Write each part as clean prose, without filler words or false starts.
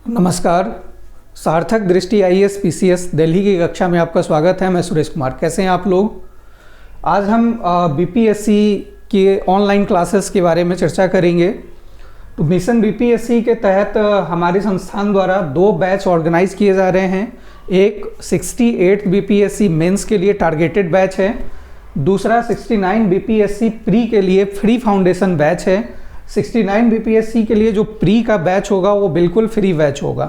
नमस्कार। सार्थक दृष्टि आईएएस पीसीएस दिल्ली की कक्षा में आपका स्वागत है। मैं सुरेश कुमार। कैसे हैं आप लोग? आज हम बीपीएससी के ऑनलाइन क्लासेस के बारे में चर्चा करेंगे। तो मिशन बीपीएससी के तहत हमारे संस्थान द्वारा 2 बैच ऑर्गेनाइज किए जा रहे हैं। एक 68 बीपीएससी मेंस के लिए टारगेटेड बैच है, दूसरा 69 बीपीएससी प्री के लिए फ्री फाउंडेशन बैच है। 69 बीपीएससी के लिए जो प्री का बैच होगा वो बिल्कुल फ्री बैच होगा।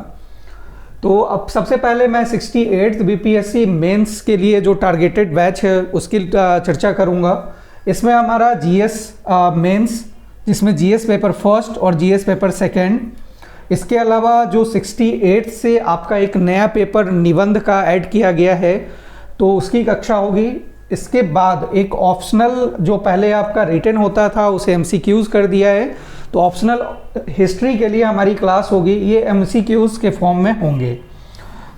तो अब सबसे पहले मैं 68 बीपीएससी मेंस के लिए जो टारगेटेड बैच है उसकी चर्चा करूंगा। इसमें हमारा जीएस मेंस, जिसमें जीएस पेपर फर्स्ट और जीएस पेपर सेकंड, इसके अलावा जो 68 से आपका एक नया पेपर निबंध का ऐड किया गया है तो उसकी कक्षा होगी। इसके बाद एक ऑप्शनल, जो पहले आपका रिटन होता था उसे एमसीक्यूज कर दिया है, तो ऑप्शनल हिस्ट्री के लिए हमारी क्लास होगी। ये एमसीक्यूज के फॉर्म में होंगे।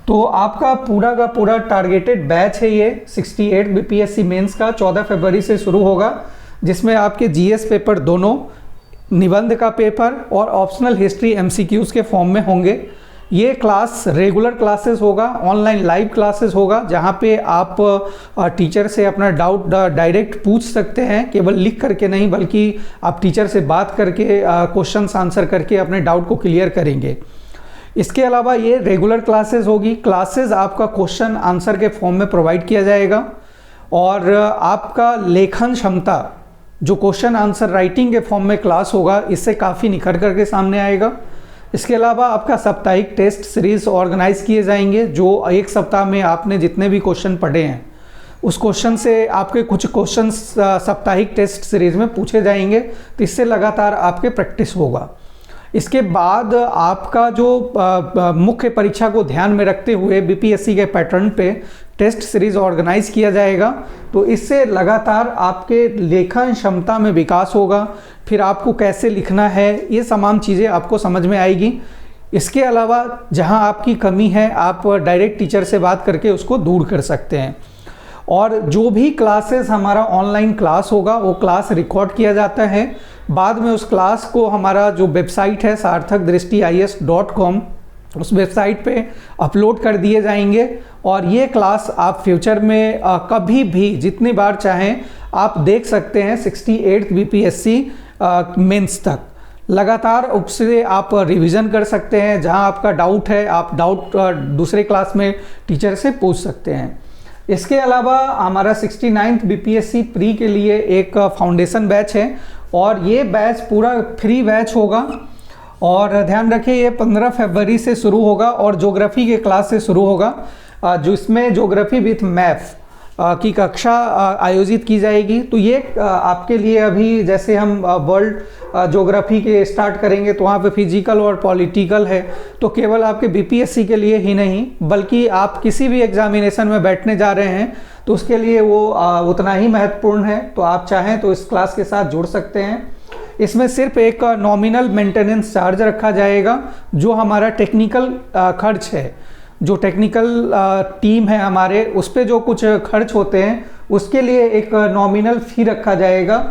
तो आपका पूरा का पूरा टारगेटेड बैच है ये 68 बीपीएससी मेंस का। 14 फरवरी से शुरू होगा, जिसमें आपके जीएस पेपर दोनों, निबंध का पेपर और ऑप्शनल हिस्ट्री एमसीक्यूज के फॉर्म में होंगे। ये क्लास रेगुलर क्लासेस होगा, ऑनलाइन लाइव क्लासेस होगा, जहाँ पे आप टीचर से अपना डाउट डायरेक्ट पूछ सकते हैं। केवल लिख करके नहीं, बल्कि आप टीचर से बात करके क्वेश्चंस आंसर करके अपने डाउट को क्लियर करेंगे। इसके अलावा ये रेगुलर क्लासेस होगी। क्लासेस आपका क्वेश्चन आंसर के फॉर्म में प्रोवाइड किया जाएगा और आपका लेखन क्षमता, जो क्वेश्चन आंसर राइटिंग के फॉर्म में क्लास होगा, इससे काफ़ी निखर करके सामने आएगा। इसके अलावा आपका साप्ताहिक टेस्ट सीरीज ऑर्गेनाइज किए जाएंगे, जो एक सप्ताह में आपने जितने भी क्वेश्चन पढ़े हैं उस क्वेश्चन से आपके कुछ क्वेश्चन साप्ताहिक टेस्ट सीरीज में पूछे जाएंगे, तो इससे लगातार आपके प्रैक्टिस होगा। इसके बाद आपका जो मुख्य परीक्षा को ध्यान में रखते हुए बीपीएससी के पैटर्न पे टेस्ट सीरीज ऑर्गेनाइज किया जाएगा, तो इससे लगातार आपके लेखन क्षमता में विकास होगा। फिर आपको कैसे लिखना है, ये तमाम चीज़ें आपको समझ में आएगी। इसके अलावा जहां आपकी कमी है, आप डायरेक्ट टीचर से बात करके उसको दूर कर सकते हैं। और जो भी क्लासेस हमारा ऑनलाइन क्लास होगा वो क्लास रिकॉर्ड किया जाता है। बाद में उस क्लास को हमारा जो वेबसाइट है sarthakdrishti.is.com, उस वेबसाइट पे अपलोड कर दिए जाएंगे। और ये क्लास आप फ्यूचर में कभी भी जितनी बार चाहें आप देख सकते हैं। 68 बीपीएससी मेंस तक लगातार उससे आप रिवीजन कर सकते हैं। जहां आपका डाउट है, आप डाउट दूसरे क्लास में टीचर से पूछ सकते हैं। इसके अलावा हमारा 69 बीपीएससी प्री के लिए एक फाउंडेशन बैच है और ये बैच पूरा फ्री बैच होगा। और ध्यान रखिए, ये 15 फरवरी से शुरू होगा और ज्योग्राफी के क्लास से शुरू होगा, जो इसमें ज्योग्राफी विथ मैप की कक्षा आयोजित की जाएगी। तो ये आपके लिए, अभी जैसे हम वर्ल्ड ज्योग्राफी के स्टार्ट करेंगे तो वहाँ पे फिजिकल और पॉलिटिकल है, तो केवल आपके बीपीएससी के लिए ही नहीं बल्कि आप किसी भी एग्जामिनेशन में बैठने जा रहे हैं तो उसके लिए वो उतना ही महत्वपूर्ण है। तो आप चाहें तो इस क्लास के साथ जुड़ सकते हैं। इसमें सिर्फ एक नॉमिनल मेंटेनेंस चार्ज रखा जाएगा, जो हमारा टेक्निकल खर्च है, जो टेक्निकल टीम है हमारे, उस पे जो कुछ खर्च होते हैं उसके लिए एक नॉमिनल फ़ी रखा जाएगा।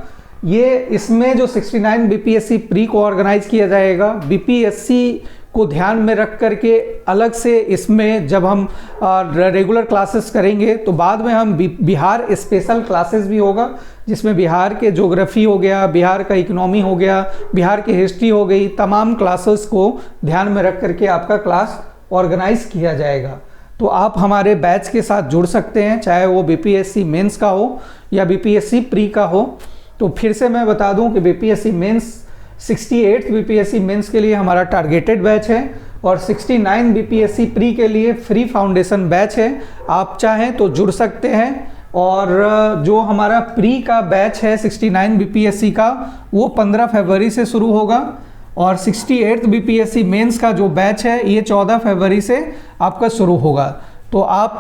ये इसमें जो 69 बीपीएससी प्री को ऑर्गेनाइज किया जाएगा, बीपीएससी को ध्यान में रख करके अलग से इसमें जब हम रेगुलर क्लासेस करेंगे तो बाद में हम बिहार स्पेशल क्लासेस भी होगा, जिसमें बिहार के ज्योग्राफी हो गया, बिहार का इकोनॉमी हो गया, बिहार की हिस्ट्री हो गई, तमाम क्लासेस को ध्यान में रख करके आपका क्लास ऑर्गेनाइज किया जाएगा। तो आप हमारे बैच के साथ जुड़ सकते हैं, चाहे वो बीपीएससी मेंस का हो या बीपीएससी प्री का हो। तो फिर से मैं बता दूं कि बीपीएससी मेंस 68 बीपीएससी मेंस के लिए हमारा टारगेटेड बैच है और 69 बीपीएससी प्री के लिए फ्री फाउंडेशन बैच है। आप चाहें तो जुड़ सकते हैं। और जो हमारा प्री का बैच है 69 बीपीएससी का, वो 15 फरवरी से शुरू होगा और 68 बीपीएससी मेंस का जो बैच है ये 14 फरवरी से आपका शुरू होगा। तो आप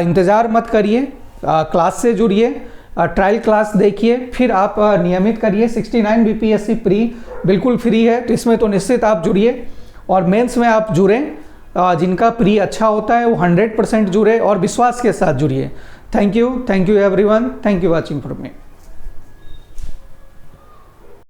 इंतज़ार मत करिए, क्लास से जुड़िए, ट्रायल क्लास देखिए, फिर आप नियमित करिए। 69 बीपीएससी प्री बिल्कुल फ्री है, तो इसमें तो निश्चित आप जुड़िए। और मेंस में आप जुड़ें, जिनका प्री अच्छा होता है वो 100% जुड़े और विश्वास के साथ जुड़िए। Thank you everyone, thank you watching for me.